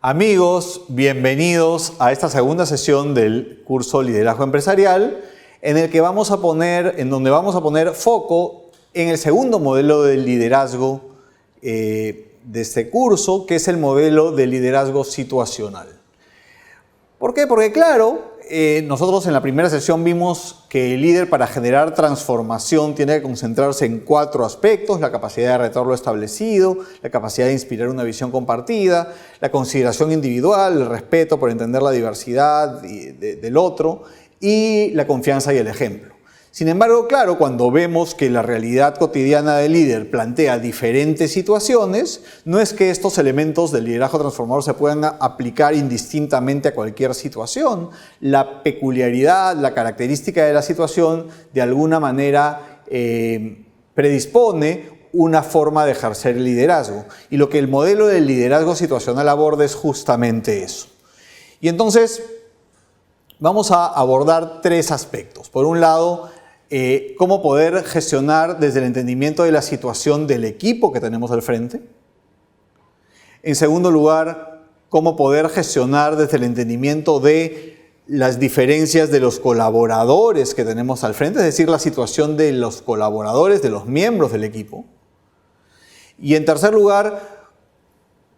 Amigos, bienvenidos a esta segunda sesión del curso Liderazgo Empresarial, en donde vamos a poner foco en el segundo modelo de liderazgo de este curso, que es el modelo de liderazgo situacional. ¿Por qué? Porque claro, nosotros en la primera sesión vimos que el líder, para generar transformación, tiene que concentrarse en 4 aspectos: la capacidad de retar lo establecido, la capacidad de inspirar una visión compartida, la consideración individual, el respeto por entender la diversidad del otro y la confianza y el ejemplo. Sin embargo, claro, cuando vemos que la realidad cotidiana del líder plantea diferentes situaciones, no es que estos elementos del liderazgo transformador se puedan aplicar indistintamente a cualquier situación. La peculiaridad, la característica de la situación, de alguna manera predispone una forma de ejercer el liderazgo. Y lo que el modelo del liderazgo situacional aborda es justamente eso. Y entonces vamos a abordar 3 aspectos. Por un lado, cómo poder gestionar desde el entendimiento de la situación del equipo que tenemos al frente. En segundo lugar, cómo poder gestionar desde el entendimiento de las diferencias de los colaboradores que tenemos al frente, es decir, la situación de los colaboradores, de los miembros del equipo. Y en tercer lugar,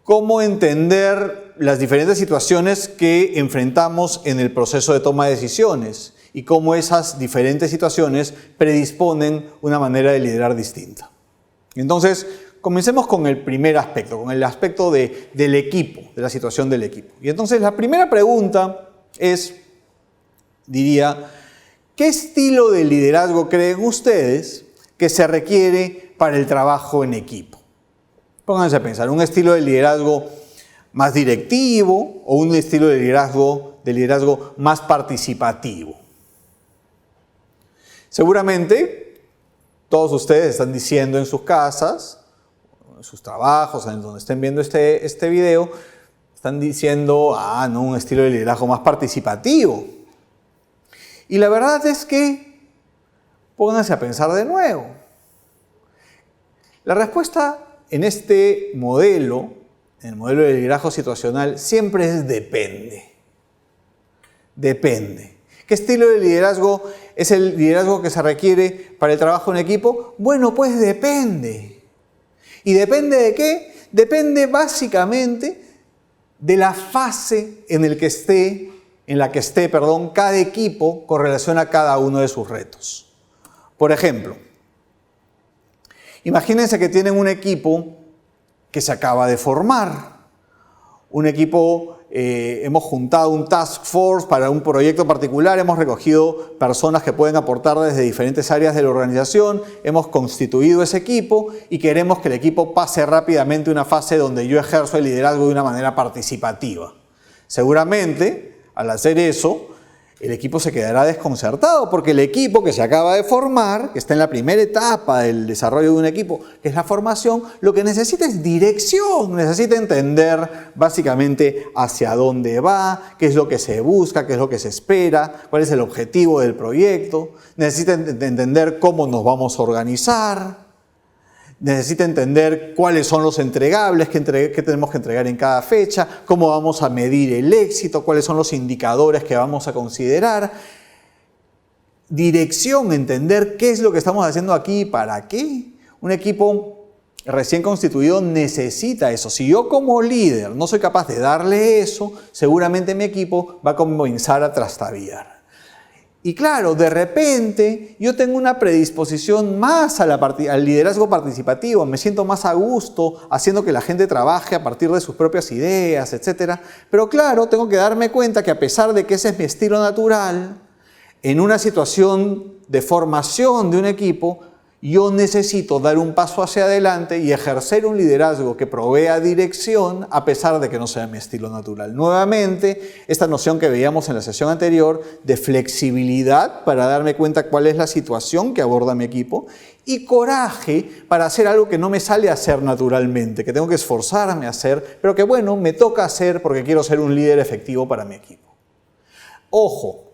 cómo entender las diferentes situaciones que enfrentamos en el proceso de toma de decisiones y cómo esas diferentes situaciones predisponen una manera de liderar distinta. Entonces, comencemos con el primer aspecto, con el aspecto del equipo, de la situación del equipo. Y entonces la primera pregunta es, diría, ¿qué estilo de liderazgo creen ustedes que se requiere para el trabajo en equipo? Pónganse a pensar, ¿un estilo de liderazgo más directivo o un estilo de liderazgo más participativo? Seguramente todos ustedes están diciendo en sus casas, en sus trabajos, en donde estén viendo este video, están diciendo, no, un estilo de liderazgo más participativo. Y la verdad es que, pónganse a pensar de nuevo. La respuesta en este modelo, en el modelo de liderazgo situacional, siempre es depende. Depende. ¿Qué estilo de liderazgo es el liderazgo que se requiere para el trabajo en equipo? Bueno, pues depende. ¿Y depende de qué? Depende básicamente de la fase en la que esté cada equipo con relación a cada uno de sus retos. Por ejemplo, imagínense que tienen un equipo que se acaba de formar. Un equipo, hemos juntado un task force para un proyecto particular, hemos recogido personas que pueden aportar desde diferentes áreas de la organización, hemos constituido ese equipo y queremos que el equipo pase rápidamente una fase donde yo ejerzo el liderazgo de una manera participativa. Seguramente, al hacer eso, el equipo se quedará desconcertado porque el equipo que se acaba de formar, que está en la primera etapa del desarrollo de un equipo, que es la formación, lo que necesita es dirección, necesita entender básicamente hacia dónde va, qué es lo que se busca, qué es lo que se espera, cuál es el objetivo del proyecto, necesita entender cómo nos vamos a organizar, necesita entender cuáles son los entregables que tenemos que entregar en cada fecha, cómo vamos a medir el éxito, cuáles son los indicadores que vamos a considerar. Dirección, entender qué es lo que estamos haciendo aquí y para qué. Un equipo recién constituido necesita eso. Si yo como líder no soy capaz de darle eso, seguramente mi equipo va a comenzar a trastabillar. Y claro, de repente yo tengo una predisposición más al liderazgo participativo, me siento más a gusto haciendo que la gente trabaje a partir de sus propias ideas, etc. Pero claro, tengo que darme cuenta que a pesar de que ese es mi estilo natural, en una situación de formación de un equipo, yo necesito dar un paso hacia adelante y ejercer un liderazgo que provea dirección a pesar de que no sea mi estilo natural. Nuevamente, esta noción que veíamos en la sesión anterior de flexibilidad para darme cuenta cuál es la situación que aborda mi equipo y coraje para hacer algo que no me sale a hacer naturalmente, que tengo que esforzarme a hacer, pero que bueno, me toca hacer porque quiero ser un líder efectivo para mi equipo. Ojo.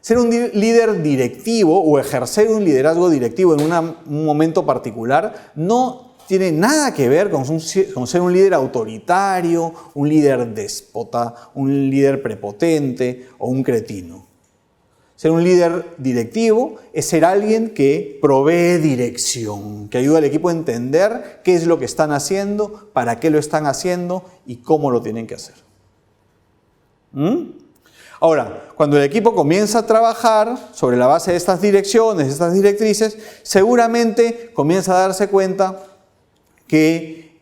Ser un líder directivo o ejercer un liderazgo directivo en un momento particular no tiene nada que ver con ser un líder autoritario, un líder déspota, un líder prepotente o un cretino. Ser un líder directivo es ser alguien que provee dirección, que ayuda al equipo a entender qué es lo que están haciendo, para qué lo están haciendo y cómo lo tienen que hacer. Ahora, cuando el equipo comienza a trabajar sobre la base de estas direcciones, de estas directrices, seguramente comienza a darse cuenta que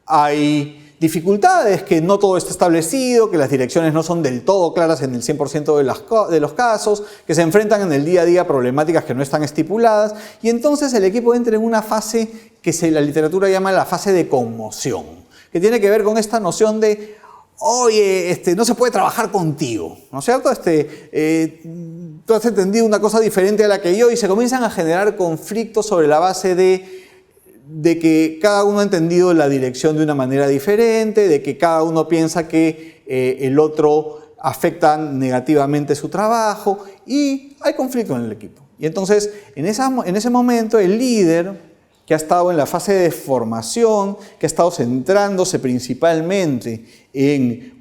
hay dificultades, que no todo está establecido, que las direcciones no son del todo claras en el 100% de los casos, que se enfrentan en el día a día a problemáticas que no están estipuladas, y entonces el equipo entra en una fase que la literatura llama la fase de conmoción, que tiene que ver con esta noción de oye, no se puede trabajar contigo, ¿no es cierto? Tú has entendido una cosa diferente a la que yo, y se comienzan a generar conflictos sobre la base de que cada uno ha entendido la dirección de una manera diferente, de que cada uno piensa que el otro afecta negativamente su trabajo, y hay conflicto en el equipo. Y entonces, en ese momento, el líder, que ha estado en la fase de formación, que ha estado centrándose principalmente en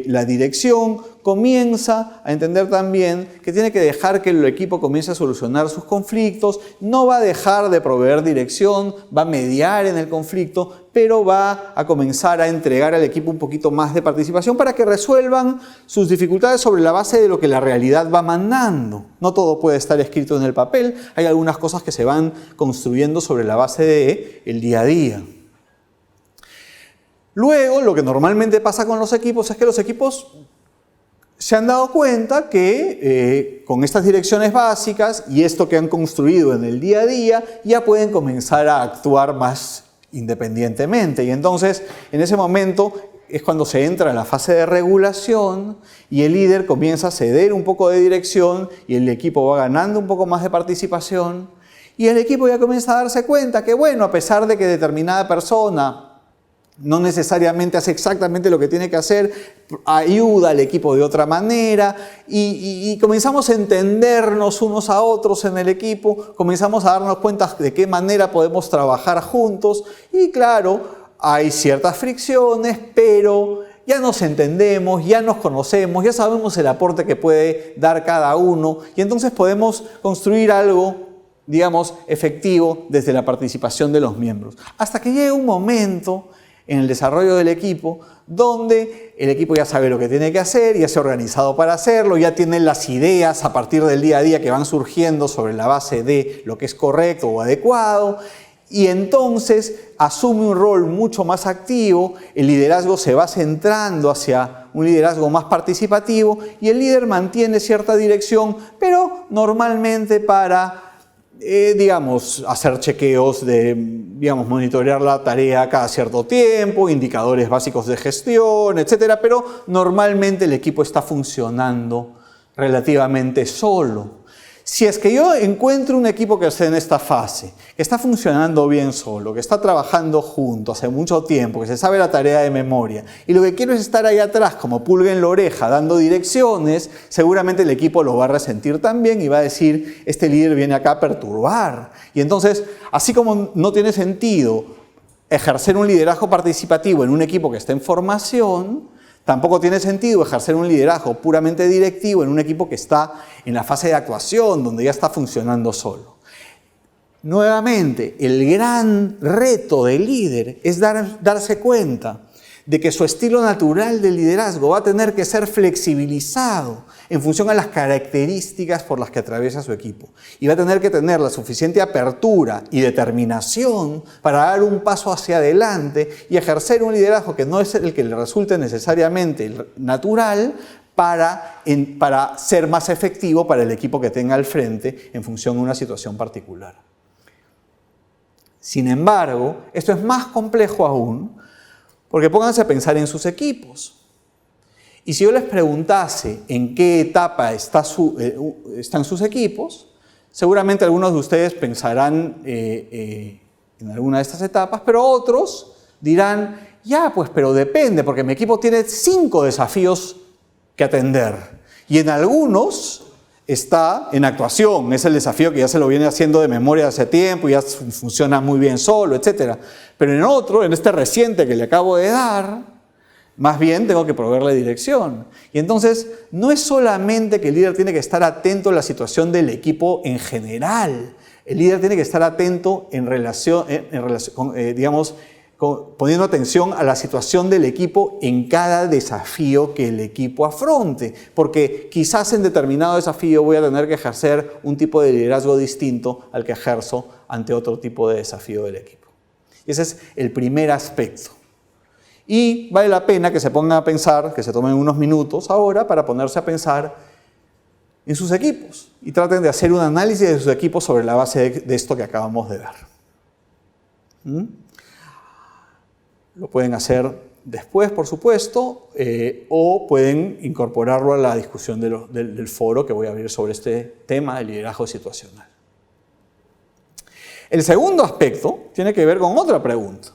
la dirección, comienza a entender también que tiene que dejar que el equipo comience a solucionar sus conflictos, no va a dejar de proveer dirección, va a mediar en el conflicto, pero va a comenzar a entregar al equipo un poquito más de participación para que resuelvan sus dificultades sobre la base de lo que la realidad va mandando. No todo puede estar escrito en el papel, hay algunas cosas que se van construyendo sobre la base del día a día. Luego, lo que normalmente pasa con los equipos es que los equipos se han dado cuenta que con estas direcciones básicas y esto que han construido en el día a día, ya pueden comenzar a actuar más independientemente. Y entonces, en ese momento, es cuando se entra en la fase de regulación y el líder comienza a ceder un poco de dirección y el equipo va ganando un poco más de participación. Y el equipo ya comienza a darse cuenta que, bueno, a pesar de que determinada persona no necesariamente hace exactamente lo que tiene que hacer, ayuda al equipo de otra manera y comenzamos a entendernos unos a otros en el equipo, comenzamos a darnos cuenta de qué manera podemos trabajar juntos y claro, hay ciertas fricciones, pero ya nos entendemos, ya nos conocemos, ya sabemos el aporte que puede dar cada uno y entonces podemos construir algo, digamos, efectivo desde la participación de los miembros. Hasta que llegue un momento en el desarrollo del equipo, donde el equipo ya sabe lo que tiene que hacer, ya se ha organizado para hacerlo, ya tiene las ideas a partir del día a día que van surgiendo sobre la base de lo que es correcto o adecuado, y entonces asume un rol mucho más activo, el liderazgo se va centrando hacia un liderazgo más participativo, y el líder mantiene cierta dirección, pero normalmente para hacer chequeos monitorear la tarea cada cierto tiempo, indicadores básicos de gestión, etcétera, pero normalmente el equipo está funcionando relativamente solo. Si es que yo encuentro un equipo que esté en esta fase, que está funcionando bien solo, que está trabajando junto hace mucho tiempo, que se sabe la tarea de memoria, y lo que quiero es estar ahí atrás como pulga en la oreja dando direcciones, seguramente el equipo lo va a resentir también y va a decir, este líder viene acá a perturbar. Y entonces, así como no tiene sentido ejercer un liderazgo participativo en un equipo que está en formación, tampoco tiene sentido ejercer un liderazgo puramente directivo en un equipo que está en la fase de actuación, donde ya está funcionando solo. Nuevamente, el gran reto del líder es darse cuenta de que su estilo natural de liderazgo va a tener que ser flexibilizado en función a las características por las que atraviesa su equipo. Y va a tener que tener la suficiente apertura y determinación para dar un paso hacia adelante y ejercer un liderazgo que no es el que le resulte necesariamente natural para ser más efectivo para el equipo que tenga al frente en función de una situación particular. Sin embargo, esto es más complejo aún, porque pónganse a pensar en sus equipos. Y si yo les preguntase en qué etapa están sus equipos, seguramente algunos de ustedes pensarán en alguna de estas etapas, pero otros dirán, ya, pues, pero depende, porque mi equipo tiene 5 desafíos que atender. Y en algunos está en actuación, es el desafío que ya se lo viene haciendo de memoria hace tiempo, ya funciona muy bien solo, etc. Pero en otro, en este reciente que le acabo de dar, más bien tengo que proveerle dirección. Y entonces, no es solamente que el líder tiene que estar atento a la situación del equipo en general. El líder tiene que estar atento poniendo atención a la situación del equipo en cada desafío que el equipo afronte. Porque quizás en determinado desafío voy a tener que ejercer un tipo de liderazgo distinto al que ejerzo ante otro tipo de desafío del equipo. Y ese es el primer aspecto. Y vale la pena que se pongan a pensar, que se tomen unos minutos ahora para ponerse a pensar en sus equipos y traten de hacer un análisis de sus equipos sobre la base de esto que acabamos de ver. Lo pueden hacer después, por supuesto, o pueden incorporarlo a la discusión del foro que voy a abrir sobre este tema del liderazgo situacional. El segundo aspecto tiene que ver con otra pregunta.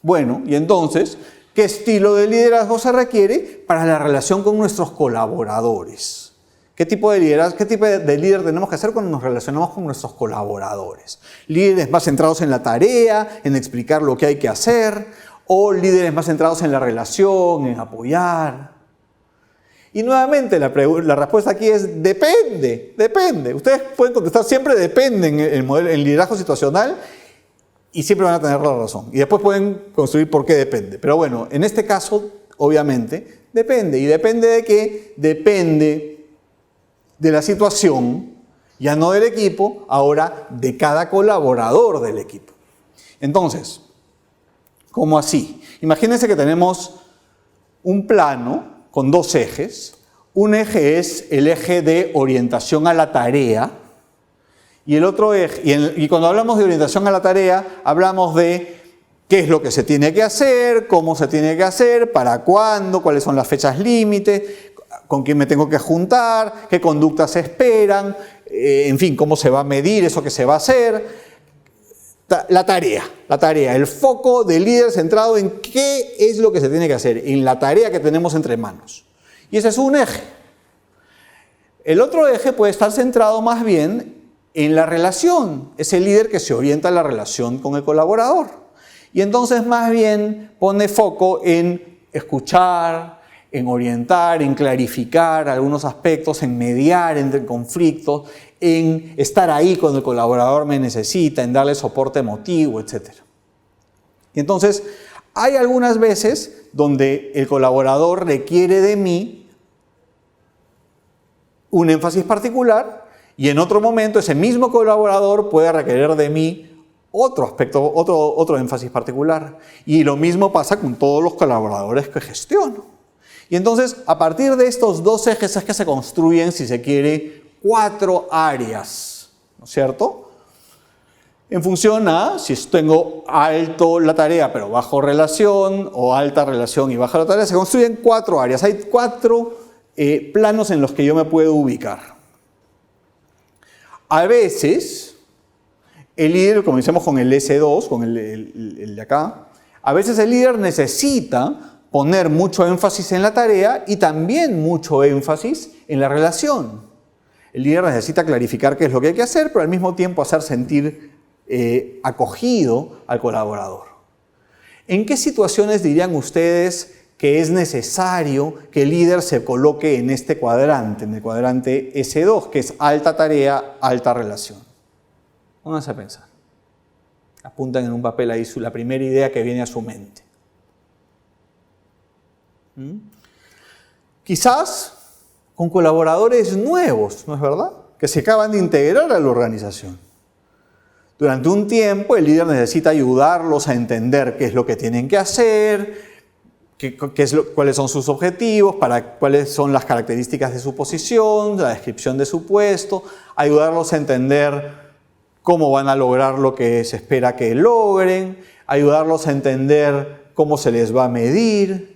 Bueno, y entonces, ¿qué estilo de liderazgo se requiere para la relación con nuestros colaboradores? ¿Qué tipo de líder tenemos que hacer cuando nos relacionamos con nuestros colaboradores? ¿Líderes más centrados en la tarea, en explicar lo que hay que hacer? ¿O líderes más centrados en la relación, en apoyar? Y nuevamente la respuesta aquí es depende. Ustedes pueden contestar siempre depende en el liderazgo situacional y siempre van a tener la razón. Y después pueden construir por qué depende. Pero bueno, en este caso, obviamente, depende. ¿Y depende de qué? Depende de la situación, ya no del equipo, ahora de cada colaborador del equipo. Entonces, ¿cómo así? Imagínense que tenemos un plano con dos ejes. Un eje es el eje de orientación a la tarea y el otro eje, y cuando hablamos de orientación a la tarea, hablamos de qué es lo que se tiene que hacer, cómo se tiene que hacer, para cuándo, cuáles son las fechas límite, con quién me tengo que juntar, qué conductas se esperan, en fin, cómo se va a medir eso que se va a hacer. La tarea, el foco del líder centrado en qué es lo que se tiene que hacer, en la tarea que tenemos entre manos. Y ese es un eje. El otro eje puede estar centrado más bien en la relación, es el líder que se orienta a la relación con el colaborador. Y entonces más bien pone foco en escuchar, en orientar, en clarificar algunos aspectos, en mediar entre conflictos, en estar ahí cuando el colaborador me necesita, en darle soporte emotivo, etc. Y entonces, hay algunas veces donde el colaborador requiere de mí un énfasis particular y en otro momento ese mismo colaborador puede requerir de mí otro aspecto, otro énfasis particular. Y lo mismo pasa con todos los colaboradores que gestiono. Y entonces, a partir de estos dos ejes es que se construyen, si se quiere, 4 áreas, ¿no es cierto? En función a si tengo alto la tarea pero bajo relación, o alta relación y baja la tarea, se construyen 4 áreas. Hay 4 planos en los que yo me puedo ubicar. A veces, el líder, como decimos con el S2, con el de acá, a veces el líder necesita poner mucho énfasis en la tarea y también mucho énfasis en la relación. El líder necesita clarificar qué es lo que hay que hacer, pero al mismo tiempo hacer sentir acogido al colaborador. ¿En qué situaciones dirían ustedes que es necesario que el líder se coloque en este cuadrante, en el cuadrante S2, que es alta tarea, alta relación? Pónganse a pensar. Apuntan en un papel ahí la primera idea que viene a su mente. Quizás con colaboradores nuevos, ¿no es verdad? Que se acaban de integrar a la organización. Durante un tiempo el líder necesita ayudarlos a entender qué es lo que tienen que hacer, cuáles son sus objetivos, cuáles son las características de su posición, la descripción de su puesto, ayudarlos a entender cómo van a lograr lo que se espera que logren, ayudarlos a entender cómo se les va a medir.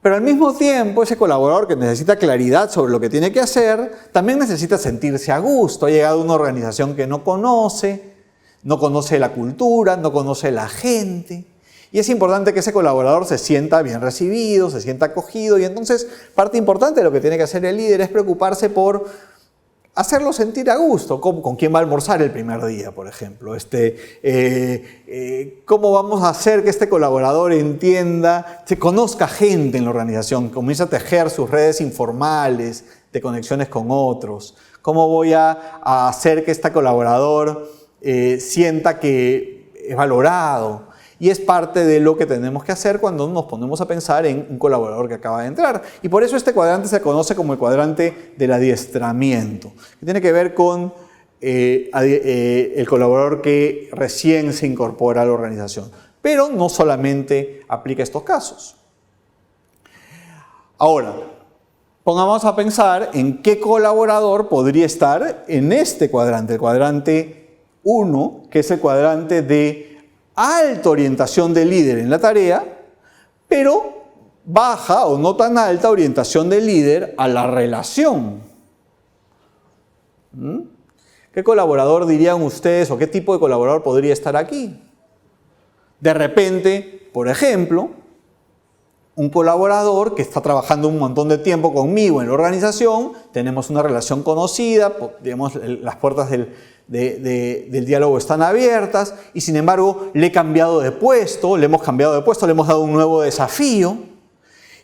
Pero al mismo tiempo, ese colaborador que necesita claridad sobre lo que tiene que hacer, también necesita sentirse a gusto. Ha llegado a una organización que no conoce la cultura, no conoce la gente. Y es importante que ese colaborador se sienta bien recibido, se sienta acogido, y entonces parte importante de lo que tiene que hacer el líder es preocuparse por hacerlo sentir a gusto. ¿Con quién va a almorzar el primer día, por ejemplo? ¿Cómo vamos a hacer que este colaborador entienda, se conozca gente en la organización, comience a tejer sus redes informales de conexiones con otros? ¿Cómo voy a hacer que este colaborador sienta que es valorado? Y es parte de lo que tenemos que hacer cuando nos ponemos a pensar en un colaborador que acaba de entrar. Y por eso este cuadrante se conoce como el cuadrante del adiestramiento, que tiene que ver con el colaborador que recién se incorpora a la organización. Pero no solamente aplica estos casos. Ahora, pongamos a pensar en qué colaborador podría estar en este cuadrante, el cuadrante 1, que es el cuadrante de alta orientación del líder en la tarea, pero baja o no tan alta orientación del líder a la relación. ¿Qué colaborador dirían ustedes o qué tipo de colaborador podría estar aquí? De repente, por ejemplo, un colaborador que está trabajando un montón de tiempo conmigo en la organización, tenemos una relación conocida, digamos, las puertas del diálogo están abiertas y sin embargo le he cambiado de puesto, le hemos dado un nuevo desafío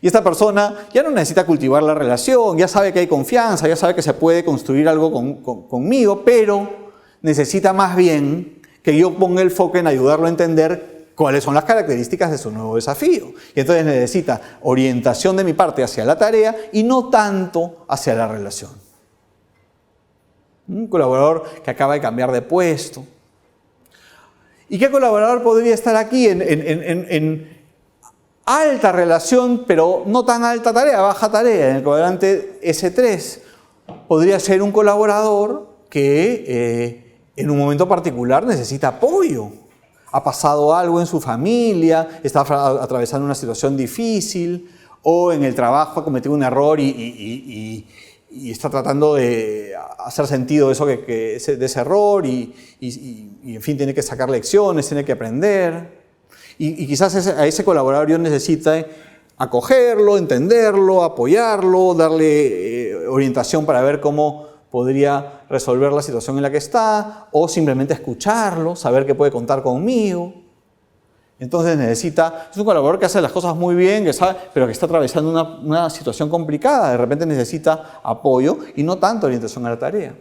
y esta persona ya no necesita cultivar la relación, ya sabe que hay confianza, ya sabe que se puede construir algo conmigo, pero necesita más bien que yo ponga el foco en ayudarlo a entender cuáles son las características de su nuevo desafío. Y entonces necesita orientación de mi parte hacia la tarea y no tanto hacia la relación. Un colaborador que acaba de cambiar de puesto. ¿Y qué colaborador podría estar aquí en alta relación, pero no tan alta tarea, baja tarea, en el cuadrante S3? Podría ser un colaborador que en un momento particular necesita apoyo. Ha pasado algo en su familia, está atravesando una situación difícil, o en el trabajo ha cometido un error y está tratando de hacer sentido de ese error y en fin, tiene que sacar lecciones, tiene que aprender. Y quizás a ese colaborador yo necesite acogerlo, entenderlo, apoyarlo, darle orientación para ver cómo podría resolver la situación en la que está, o simplemente escucharlo, saber que puede contar conmigo. Entonces es un colaborador que hace las cosas muy bien, que sabe, pero que está atravesando una situación complicada, de repente necesita apoyo y no tanto orientación a la tarea.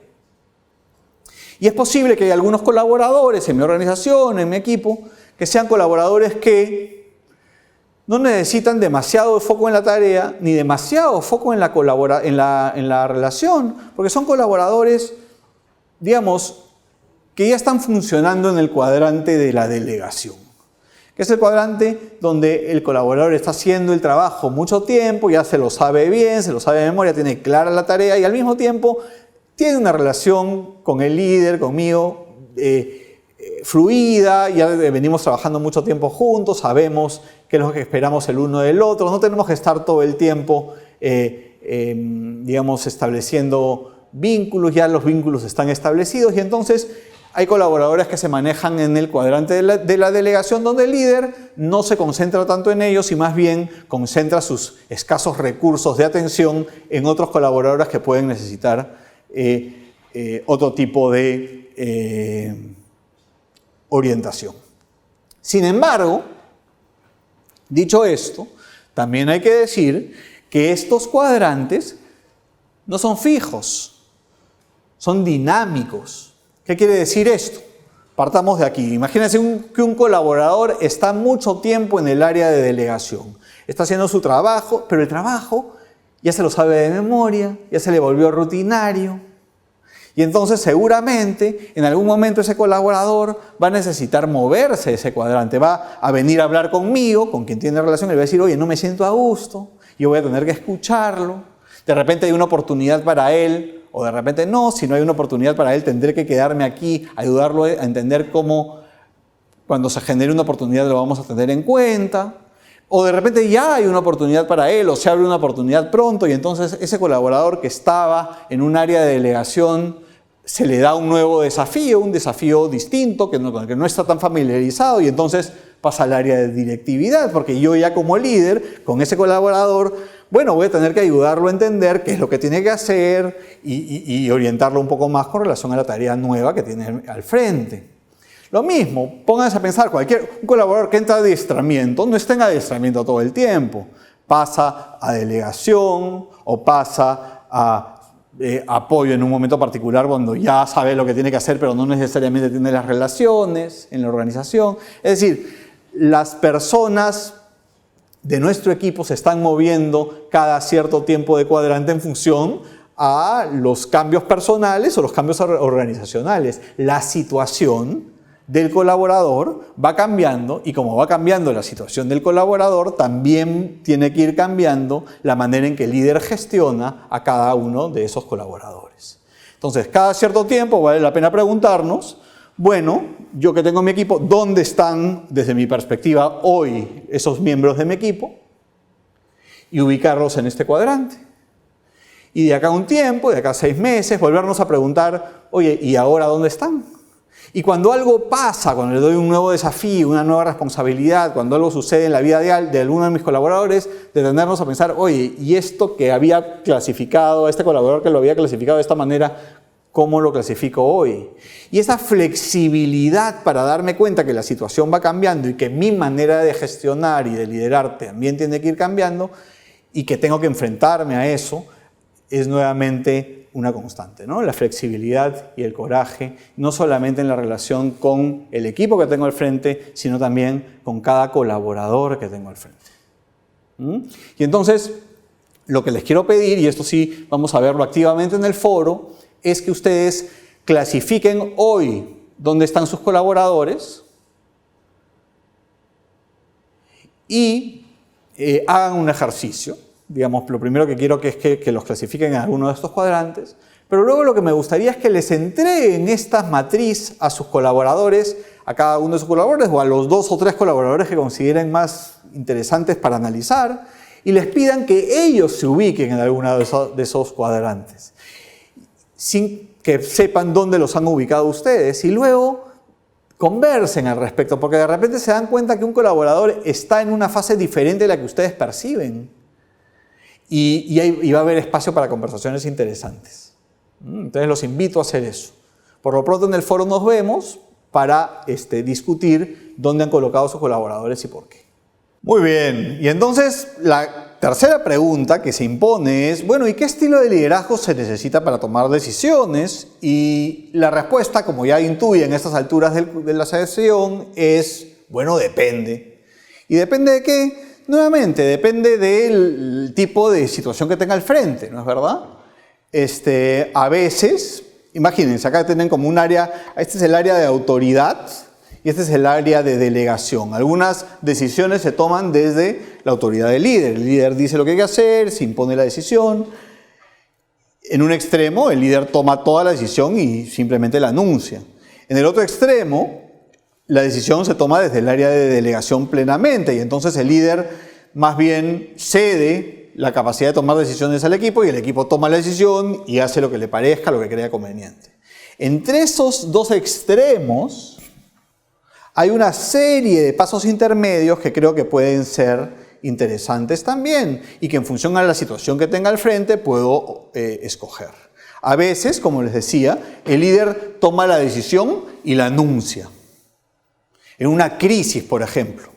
Y es posible que haya algunos colaboradores en mi organización, en mi equipo, que sean colaboradores que no necesitan demasiado foco en la tarea, ni demasiado foco en la relación, porque son colaboradores, digamos, que ya están funcionando en el cuadrante de la delegación, que es el cuadrante donde el colaborador está haciendo el trabajo mucho tiempo, ya se lo sabe bien, se lo sabe de memoria, tiene clara la tarea y al mismo tiempo tiene una relación con el líder, conmigo, fluida, ya venimos trabajando mucho tiempo juntos, sabemos qué es lo que esperamos el uno del otro, no tenemos que estar todo el tiempo, digamos, estableciendo vínculos, ya los vínculos están establecidos y entonces hay colaboradores que se manejan en el cuadrante de la delegación donde el líder no se concentra tanto en ellos y más bien concentra sus escasos recursos de atención en otros colaboradores que pueden necesitar otro tipo de orientación. Sin embargo, dicho esto, también hay que decir que estos cuadrantes no son fijos, son dinámicos. ¿Qué quiere decir esto? Partamos de aquí. Imagínense que un colaborador está mucho tiempo en el área de delegación. Está haciendo su trabajo, pero el trabajo ya se lo sabe de memoria, ya se le volvió rutinario. Y entonces seguramente en algún momento ese colaborador va a necesitar moverse de ese cuadrante, va a venir a hablar conmigo, con quien tiene relación, y le va a decir, oye, no me siento a gusto, yo voy a tener que escucharlo. De repente hay una oportunidad para él, o de repente no, si no hay una oportunidad para él, tendré que quedarme aquí, ayudarlo a entender cómo cuando se genere una oportunidad lo vamos a tener en cuenta. O de repente ya hay una oportunidad para él, o se abre una oportunidad pronto, y entonces ese colaborador que estaba en un área de delegación se le da un nuevo desafío, un desafío distinto, con el que no está tan familiarizado, y entonces pasa al área de directividad, porque yo ya como líder, con ese colaborador, bueno, voy a tener que ayudarlo a entender qué es lo que tiene que hacer y orientarlo un poco más con relación a la tarea nueva que tiene al frente. Lo mismo, pónganse a pensar, un colaborador que entra a adiestramiento, no está en adiestramiento todo el tiempo, pasa a delegación o pasa a apoyo en un momento particular cuando ya sabe lo que tiene que hacer, pero no necesariamente tiene las relaciones en la organización. Es decir, las personas de nuestro equipo se están moviendo cada cierto tiempo de cuadrante en función a los cambios personales o los cambios organizacionales. La situación del colaborador va cambiando, y como va cambiando la situación del colaborador, también tiene que ir cambiando la manera en que el líder gestiona a cada uno de esos colaboradores. Entonces, cada cierto tiempo vale la pena preguntarnos, bueno, yo que tengo mi equipo, ¿dónde están, desde mi perspectiva, hoy esos miembros de mi equipo? Y ubicarlos en este cuadrante. Y de acá a un tiempo, de acá a 6 meses, volvernos a preguntar, oye, ¿y ahora dónde están? Y cuando algo pasa, cuando le doy un nuevo desafío, una nueva responsabilidad, cuando algo sucede en la vida de alguno de mis colaboradores, detenernos a pensar, oye, ¿y esto que había clasificado, este colaborador que lo había clasificado de esta manera, cómo lo clasifico hoy? Y esa flexibilidad para darme cuenta que la situación va cambiando y que mi manera de gestionar y de liderar también tiene que ir cambiando y que tengo que enfrentarme a eso, es nuevamente una constante, ¿no? La flexibilidad y el coraje, no solamente en la relación con el equipo que tengo al frente, sino también con cada colaborador que tengo al frente. Y entonces, lo que les quiero pedir, y esto sí vamos a verlo activamente en el foro, es que ustedes clasifiquen hoy dónde están sus colaboradores y hagan un ejercicio. Digamos, lo primero que quiero es que los clasifiquen en alguno de estos cuadrantes, pero luego lo que me gustaría es que les entreguen esta matriz a sus colaboradores, a cada uno de sus colaboradores o a los 2 o 3 colaboradores que consideren más interesantes para analizar, y les pidan que ellos se ubiquen en alguno de esos cuadrantes, sin que sepan dónde los han ubicado ustedes, y luego conversen al respecto, porque de repente se dan cuenta que un colaborador está en una fase diferente de la que ustedes perciben. Y va a haber espacio para conversaciones interesantes. Entonces los invito a hacer eso. Por lo pronto en el foro nos vemos para discutir dónde han colocado sus colaboradores y por qué. Muy bien, y entonces la tercera pregunta que se impone es, bueno, ¿y qué estilo de liderazgo se necesita para tomar decisiones? Y la respuesta, como ya intuye en estas alturas de la sesión, es, bueno, depende. ¿Y depende de qué? Nuevamente, depende del tipo de situación que tenga al frente, ¿no es verdad? A veces, imagínense, acá tienen como un área, este es el área de autoridad y este es el área de delegación. Algunas decisiones se toman desde la autoridad del líder. El líder dice lo que hay que hacer, se impone la decisión. En un extremo, el líder toma toda la decisión y simplemente la anuncia. En el otro extremo, la decisión se toma desde el área de delegación plenamente y entonces el líder más bien cede la capacidad de tomar decisiones al equipo y el equipo toma la decisión y hace lo que le parezca, lo que crea conveniente. Entre esos 2 extremos hay una serie de pasos intermedios que creo que pueden ser interesantes también y que en función a la situación que tenga al frente puedo escoger. A veces, como les decía, el líder toma la decisión y la anuncia. En una crisis, por ejemplo,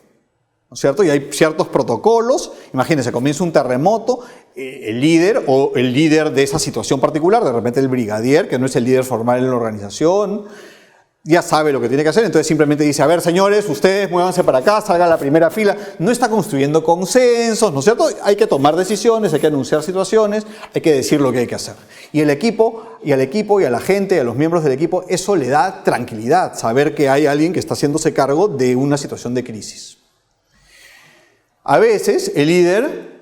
¿no es cierto? Y hay ciertos protocolos. Imagínense, comienza un terremoto, el líder o el líder de esa situación particular, de repente el brigadier, que no es el líder formal en la organización, ya sabe lo que tiene que hacer, entonces simplemente dice, a ver, señores, ustedes muévanse para acá, salgan a la primera fila. No está construyendo consensos, ¿no es cierto? Hay que tomar decisiones, hay que anunciar situaciones, hay que decir lo que hay que hacer. Y al equipo y a la gente, a los miembros del equipo, eso le da tranquilidad, saber que hay alguien que está haciéndose cargo de una situación de crisis. A veces el líder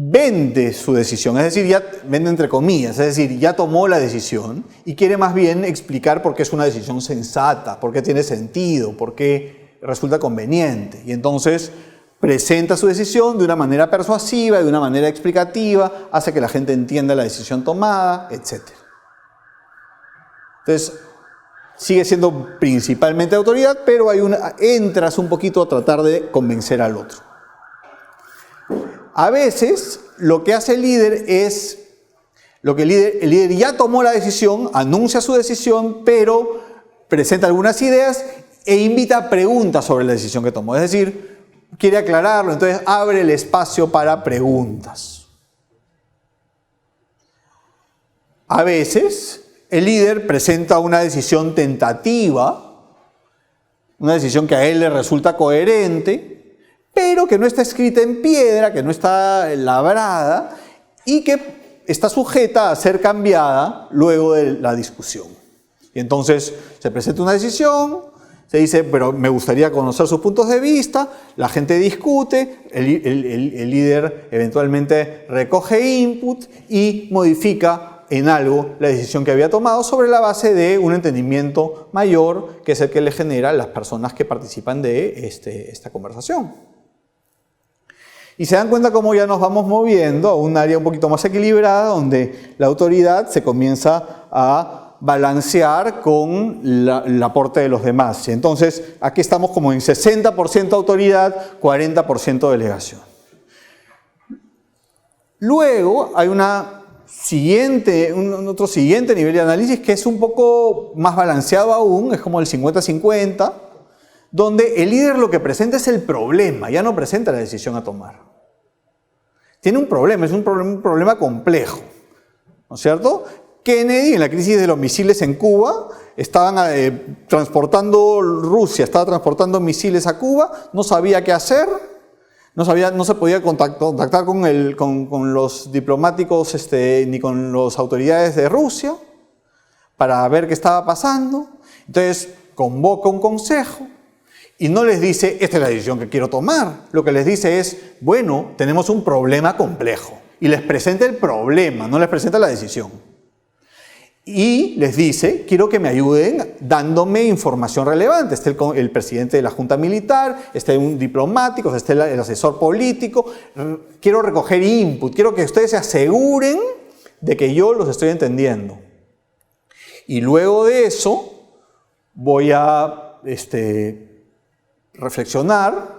vende su decisión, es decir, ya vende entre comillas, es decir, ya tomó la decisión y quiere más bien explicar por qué es una decisión sensata, por qué tiene sentido, por qué resulta conveniente. Y entonces presenta su decisión de una manera persuasiva, de una manera explicativa, hace que la gente entienda la decisión tomada, etc. Entonces, sigue siendo principalmente autoridad, pero entras un poquito a tratar de convencer al otro. A veces, lo que hace el líder es, el líder ya tomó la decisión, anuncia su decisión, pero presenta algunas ideas e invita preguntas sobre la decisión que tomó. Es decir, quiere aclararlo, entonces abre el espacio para preguntas. A veces, el líder presenta una decisión tentativa, una decisión que a él le resulta coherente, pero que no está escrita en piedra, que no está labrada y que está sujeta a ser cambiada luego de la discusión. Y entonces se presenta una decisión, se dice, pero me gustaría conocer sus puntos de vista, la gente discute, el líder eventualmente recoge input y modifica en algo la decisión que había tomado sobre la base de un entendimiento mayor, que es el que le genera a las personas que participan de esta conversación. Y se dan cuenta cómo ya nos vamos moviendo a un área un poquito más equilibrada, donde la autoridad se comienza a balancear con el aporte de los demás. Entonces, aquí estamos como en 60% autoridad, 40% delegación. Luego hay otro siguiente nivel de análisis que es un poco más balanceado aún, es como el 50-50, donde el líder lo que presenta es el problema, ya no presenta la decisión a tomar. Tiene un problema, es un problema complejo, ¿no es cierto? Kennedy, en la crisis de los misiles en Cuba, Rusia estaba transportando misiles a Cuba, no sabía qué hacer, no se podía contactar con los diplomáticos ni con las autoridades de Rusia para ver qué estaba pasando. Entonces convoca un consejo y no les dice, esta es la decisión que quiero tomar. Lo que les dice es, bueno, tenemos un problema complejo. Y les presenta el problema, no les presenta la decisión. Y les dice, quiero que me ayuden dándome información relevante. Esté el presidente de la Junta Militar, esté un diplomático, esté el asesor político. Quiero recoger input, quiero que ustedes se aseguren de que yo los estoy entendiendo. Y luego de eso voy a reflexionar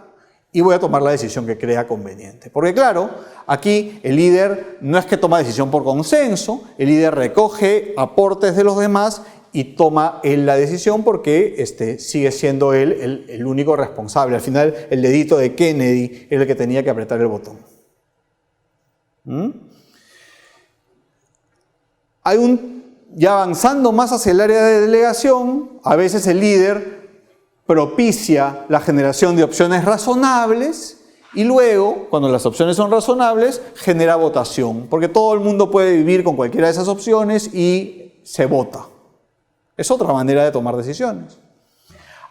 y voy a tomar la decisión que crea conveniente. Porque claro, aquí el líder no es que toma decisión por consenso, el líder recoge aportes de los demás y toma él la decisión porque sigue siendo él el único responsable. Al final, el dedito de Kennedy era el que tenía que apretar el botón. Ya avanzando más hacia el área de delegación, a veces el líder propicia la generación de opciones razonables y luego, cuando las opciones son razonables, genera votación, porque todo el mundo puede vivir con cualquiera de esas opciones y se vota. Es otra manera de tomar decisiones.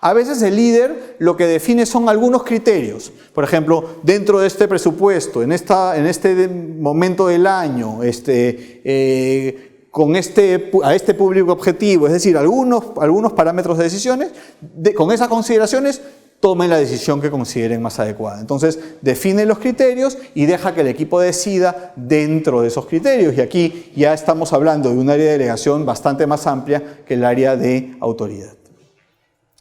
A veces el líder lo que define son algunos criterios. Por ejemplo, dentro de este presupuesto, en este momento del año, a este público objetivo, es decir, algunos parámetros de decisiones, con esas consideraciones, tomen la decisión que consideren más adecuada. Entonces, define los criterios y deja que el equipo decida dentro de esos criterios. Y aquí ya estamos hablando de un área de delegación bastante más amplia que el área de autoridad.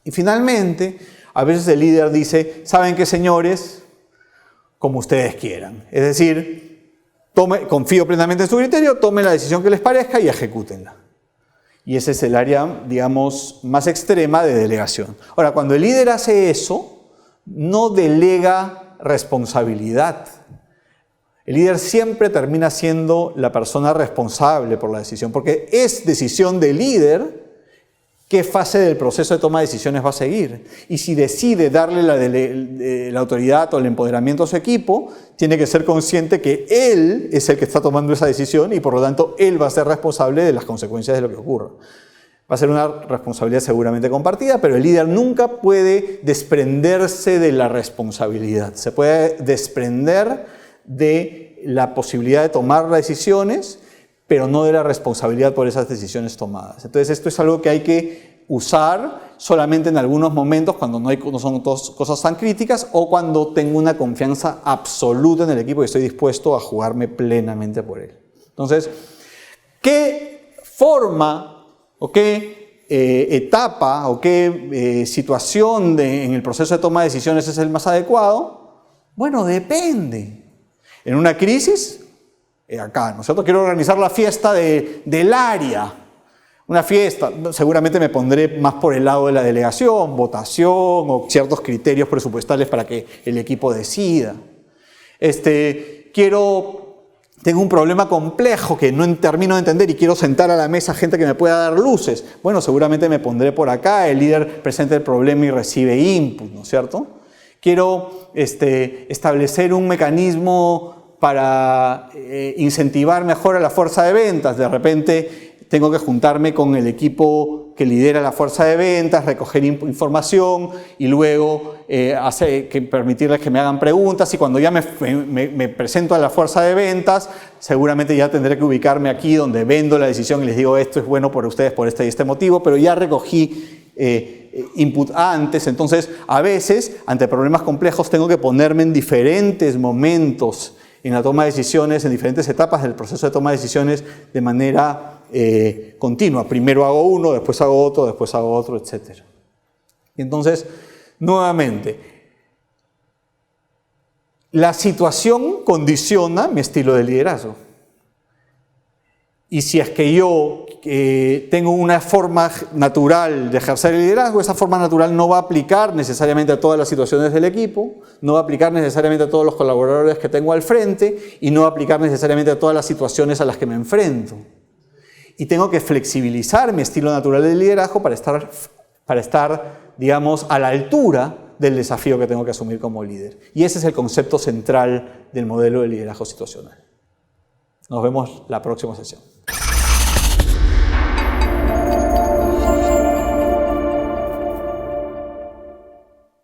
Y finalmente, a veces el líder dice, ¿saben qué, señores? Como ustedes quieran. Es decir, confío plenamente en su criterio, tomen la decisión que les parezca y ejecútenla. Y ese es el área, digamos, más extrema de delegación. Ahora, cuando el líder hace eso, no delega responsabilidad. El líder siempre termina siendo la persona responsable por la decisión, porque es decisión del líder qué fase del proceso de toma de decisiones va a seguir. Y si decide darle la autoridad o el empoderamiento a su equipo, tiene que ser consciente que él es el que está tomando esa decisión y por lo tanto él va a ser responsable de las consecuencias de lo que ocurra. Va a ser una responsabilidad seguramente compartida, pero el líder nunca puede desprenderse de la responsabilidad. Se puede desprender de la posibilidad de tomar las decisiones, pero no de la responsabilidad por esas decisiones tomadas. Entonces esto es algo que hay que usar solamente en algunos momentos cuando no son cosas tan críticas o cuando tengo una confianza absoluta en el equipo y estoy dispuesto a jugarme plenamente por él. Entonces, ¿qué forma o qué etapa o qué situación en el proceso de toma de decisiones es el más adecuado? Bueno, depende. En una crisis, acá, ¿no es cierto? Quiero organizar la fiesta del área. Una fiesta, seguramente me pondré más por el lado de la delegación, votación o ciertos criterios presupuestales para que el equipo decida. Tengo un problema complejo que no termino de entender y quiero sentar a la mesa gente que me pueda dar luces. Bueno, seguramente me pondré por acá, el líder presenta el problema y recibe input, ¿no es cierto? Quiero establecer un mecanismo para incentivar mejor a la fuerza de ventas. De repente tengo que juntarme con el equipo que lidera la fuerza de ventas, recoger información y luego permitirles que me hagan preguntas. Y cuando ya me presento a la fuerza de ventas, seguramente ya tendré que ubicarme aquí donde vendo la decisión y les digo esto es bueno por ustedes por este y este motivo, pero ya recogí input antes. Entonces, a veces, ante problemas complejos, tengo que ponerme en diferentes momentos en la toma de decisiones, en diferentes etapas del proceso de toma de decisiones de manera continua. Primero hago uno, después hago otro, etc. Y entonces, nuevamente, la situación condiciona mi estilo de liderazgo. Y si es que yo tengo una forma natural de ejercer el liderazgo, esa forma natural no va a aplicar necesariamente a todas las situaciones del equipo, no va a aplicar necesariamente a todos los colaboradores que tengo al frente y no va a aplicar necesariamente a todas las situaciones a las que me enfrento. Y tengo que flexibilizar mi estilo natural de liderazgo para estar, digamos, a la altura del desafío que tengo que asumir como líder. Y ese es el concepto central del modelo de liderazgo situacional. Nos vemos la próxima sesión.